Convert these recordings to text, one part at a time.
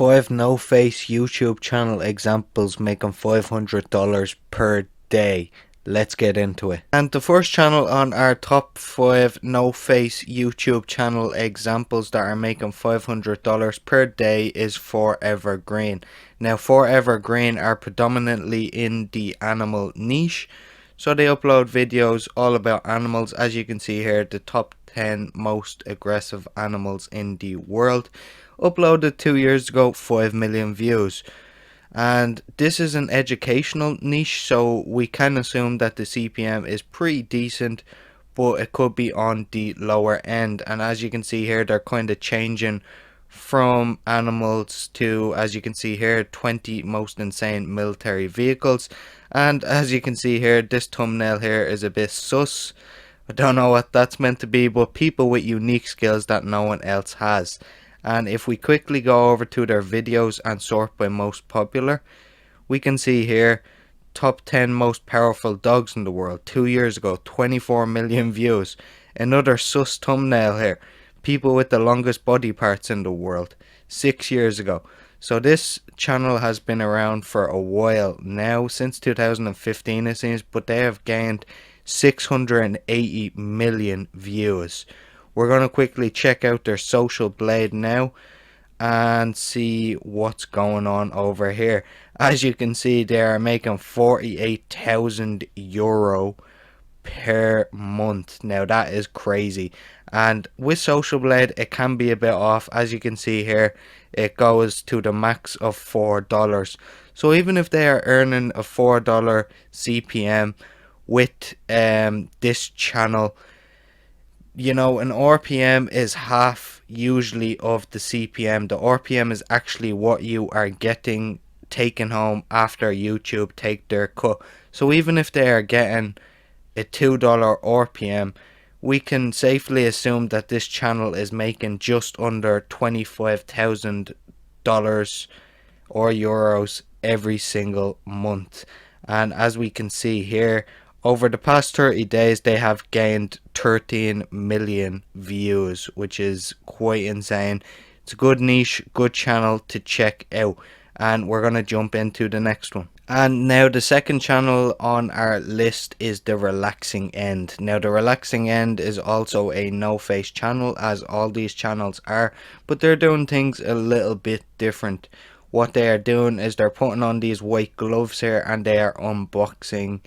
5 no-face YouTube channel examples making $500 per day. Let's get into it. And the first channel on our top 5 no-face YouTube channel examples that are making $500 per day is Forever Green. Now Forever Green are predominantly in the animal niche, so they upload videos all about animals. As you can see here, the top 10 most aggressive animals in the world. Uploaded 2 years ago, 5 million views. And this is an educational niche, so we can assume that the CPM is pretty decent, but it could be on the lower end. And as you can see here, they're kind of changing from animals to, as you can see here, 20 most insane military vehicles. And as you can see here, this thumbnail here is a bit sus. I don't know what that's meant to be, but people with unique skills that no one else has. And if we quickly go over to their videos and sort by most popular, we can see here top 10 most powerful dogs in the world. 2 years ago, 24 million views. Another sus thumbnail here, people with the longest body parts in the world, 6 years ago. So this channel has been around for a while now, since 2015 it seems, but they have gained 680 million views. We're going to quickly check out their social blade now and see what's going on over here. As you can see, they are making €48,000 per month. Now that is crazy. And with social blade, it can be a bit off. As you can see here, it goes to the max of $4. So even if they are earning a $4 CPM with this channel, you know, an RPM is half usually of the CPM. The RPM is actually what you are getting taken home after YouTube take their cut. So even if they are getting a $2 RPM, we can safely assume that this channel is making just under $25,000 or euros every single month. And as we can see here, over the past 30 days, they have gained 13 million views, which is quite insane. It's a good niche, good channel to check out. And we're going to jump into the next one. And now the second channel on our list is TheRelaxingEnd. Now TheRelaxingEnd is also a no-face channel, as all these channels are, but they're doing things a little bit different. What they are doing is they're putting on these white gloves here and they are unboxing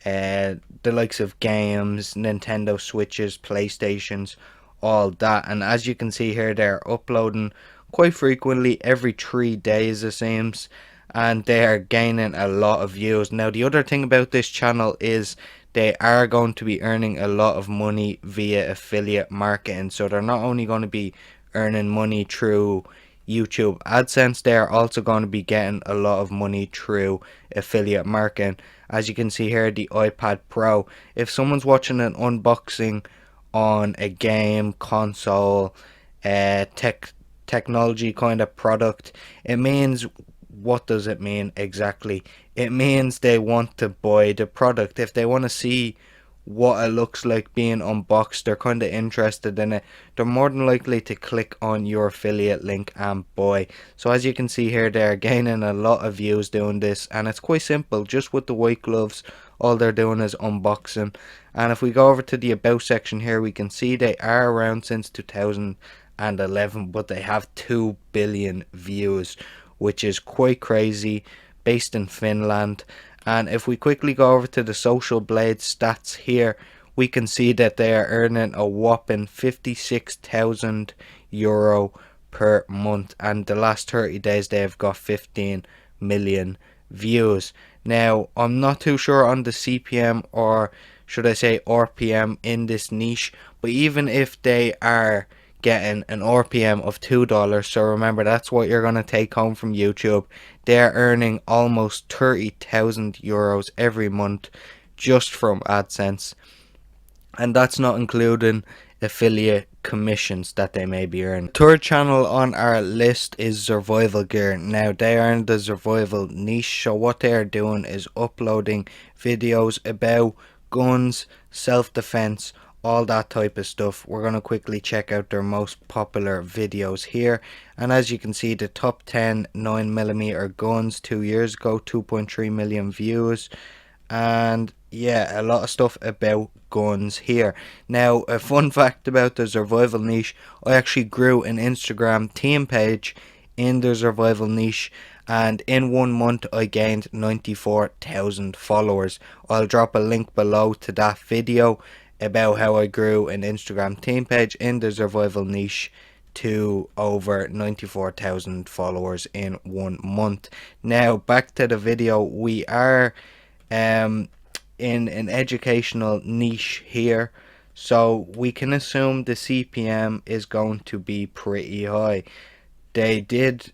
the likes of games, Nintendo Switches, PlayStations, all that. And as you can see here, they're uploading quite frequently, every 3 days it seems, and they are gaining a lot of views. Now the other thing about this channel is they are going to be earning a lot of money via affiliate marketing. So they're not only going to be earning money through YouTube AdSense, they are also going to be getting a lot of money through affiliate marketing. As you can see here, the iPad Pro, if someone's watching an unboxing on a game, console, technology kind of product, it means, what does it mean exactly? It means they want to buy the product. If they want to see what it looks like being unboxed, they're kind of interested in it, they're more than likely to click on your affiliate link and buy. So as you can see here, they're gaining a lot of views doing this, and it's quite simple. Just with the white gloves, all they're doing is unboxing. And if we go over to the about section here, we can see they are around since 2011, but they have 2 billion views, which is quite crazy, based in Finland. And if we quickly go over to the social blade stats here, we can see that they are earning a whopping €56,000 per month, and the last 30 days they have got 15 million views. Now I'm not too sure on the CPM, or should I say RPM, in this niche, but even if they are getting an RPM of $2, so remember that's what you're going to take home from YouTube, they're earning almost €30,000 every month just from AdSense, and that's not including affiliate commissions that they may be earning. Third channel on our list is Survival Gear. Now they are in the survival niche, so what they are doing is uploading videos about guns, self-defense, all that type of stuff. We're going to quickly check out their most popular videos here, and as you can see, the top 10 9mm guns 2 years ago, 2.3 million views. And yeah, a lot of stuff about guns here. Now, a fun fact about the survival niche, I actually grew an Instagram team page in the survival niche, and in 1 month I gained 94,000 followers. I'll drop a link below to that video about how I grew an Instagram team page in the survival niche to over 94,000 followers in 1 month. Now back to the video. We are in an educational niche here, so we can assume the CPM is going to be pretty high. They did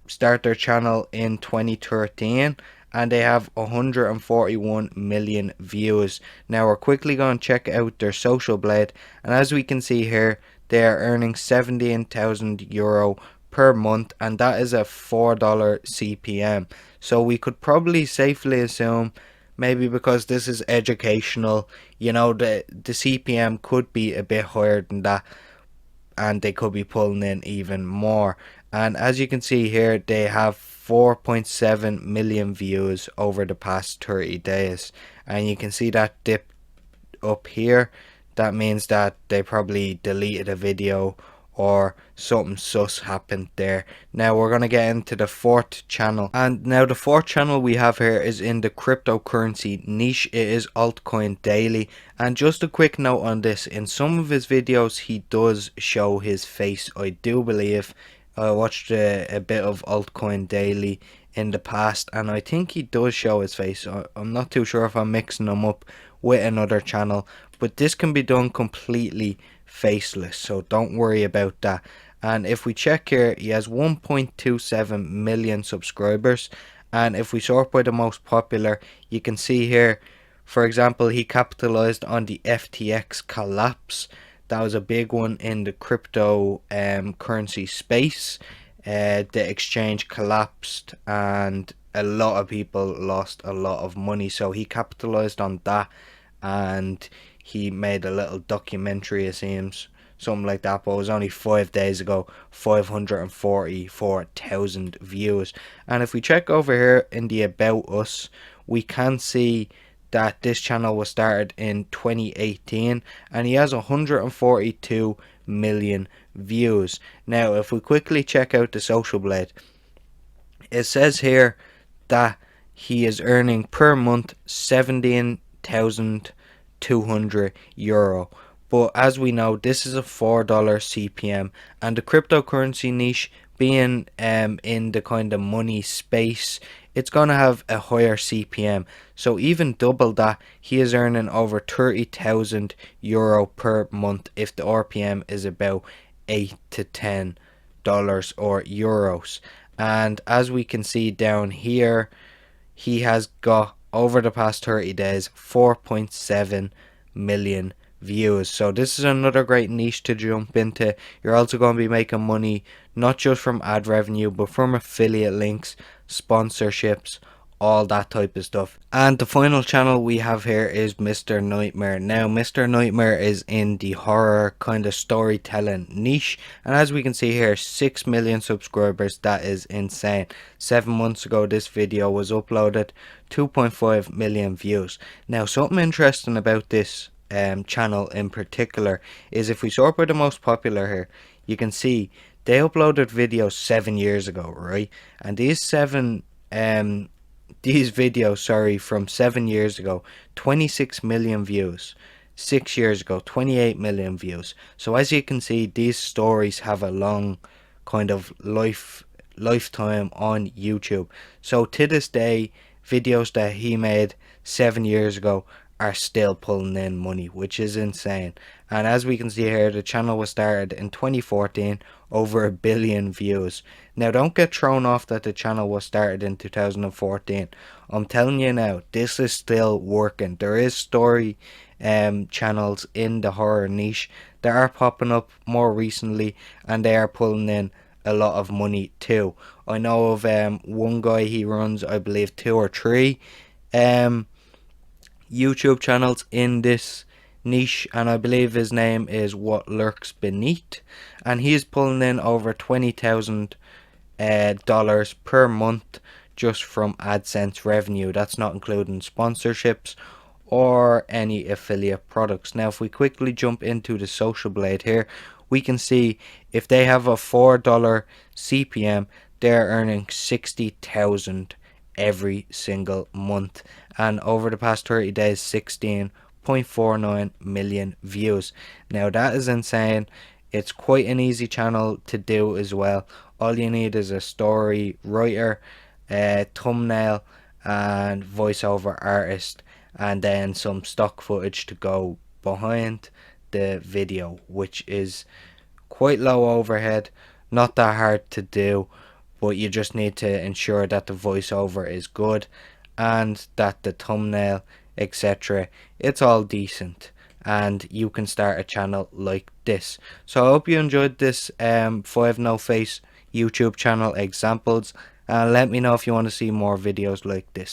start their channel in 2013 and they have 141 million views. Now we're quickly going to check out their social blade, and as we can see here, they are earning 17,000 euro per month, and that is a $4 CPM. So we could probably safely assume, maybe because this is educational, you know, the CPM could be a bit higher than that, and they could be pulling in even more. And as you can see here, they have 4.7 million views over the past 30 days, and you can see that dip up here. That means that they probably deleted a video or something sus happened there. Now we're going to get into the fourth channel, and now the fourth channel we have here is in the cryptocurrency niche. It is Altcoin Daily, and just a quick note on this, in some of his videos he does show his face, I do believe. I watched a bit of Altcoin Daily in the past, and I think he does show his face. I'm not too sure if I'm mixing them up with another channel, but this can be done completely faceless, so don't worry about that. And if we check here, he has 1.27 million subscribers, and if we sort by the most popular, you can see here, for example, he capitalized on the FTX collapse. That was a big one in the crypto currency space. The exchange collapsed and a lot of people lost a lot of money, so he capitalized on that and he made a little documentary, it seems, something like that, but it was only 5 days ago, 544,000 views. And if we check over here in the About Us, we can see that this channel was started in 2018 and he has 142 million views. Now if we quickly check out the social blade, it says here that he is earning per month 17,200 euro. But as we know, this is a $4 CPM, and the cryptocurrency niche being in the kind of money space, it's going to have a higher CPM. So even double that, he is earning over 30,000 euro per month if the RPM is about $8 to $10 or euros. And as we can see down here, he has got, over the past 30 days, 4.7 million views. So this is another great niche to jump into. You're also going to be making money not just from ad revenue, but from affiliate links, sponsorships, all that type of stuff. And the final channel we have here is Mr. Nightmare. Now Mr. Nightmare is in the horror kind of storytelling niche, and as we can see here, 6 million subscribers. That is insane. 7 months ago this video was uploaded, 2.5 million views. Now something interesting about this channel in particular is, if we sort by the most popular here, you can see they uploaded videos 7 years ago, right? And these videos, from 7 years ago, 26 million views. 6 years ago, 28 million views. So as you can see, these stories have a long kind of lifetime on YouTube. So to this day, videos that he made 7 years ago are still pulling in money, which is insane. And as we can see here, the channel was started in 2014, over 1 billion views. Now don't get thrown off that the channel was started in 2014. I'm telling you now, this is still working. There is story channels in the horror niche that are popping up more recently, and they are pulling in a lot of money too. I know of one guy, he runs, I believe, 2 or 3 YouTube channels in this niche, and I believe his name is What Lurks Beneath, and he's pulling in over $20,000 dollars per month just from AdSense revenue. That's not including sponsorships or any affiliate products. Now if we quickly jump into the Social Blade here, we can see if they have a $4 CPM, they're earning 60,000 every single month, and over the past 30 days 16.49 million views. Now that is insane. It's quite an easy channel to do as well. All you need is a story writer, a thumbnail, and voiceover artist, and then some stock footage to go behind the video, which is quite low overhead, not that hard to do, but you just need to ensure that the voiceover is good and that the thumbnail, etc., it's all decent, and you can start a channel like this. So I hope you enjoyed this 5 no face YouTube channel examples, and let me know if you want to see more videos like this.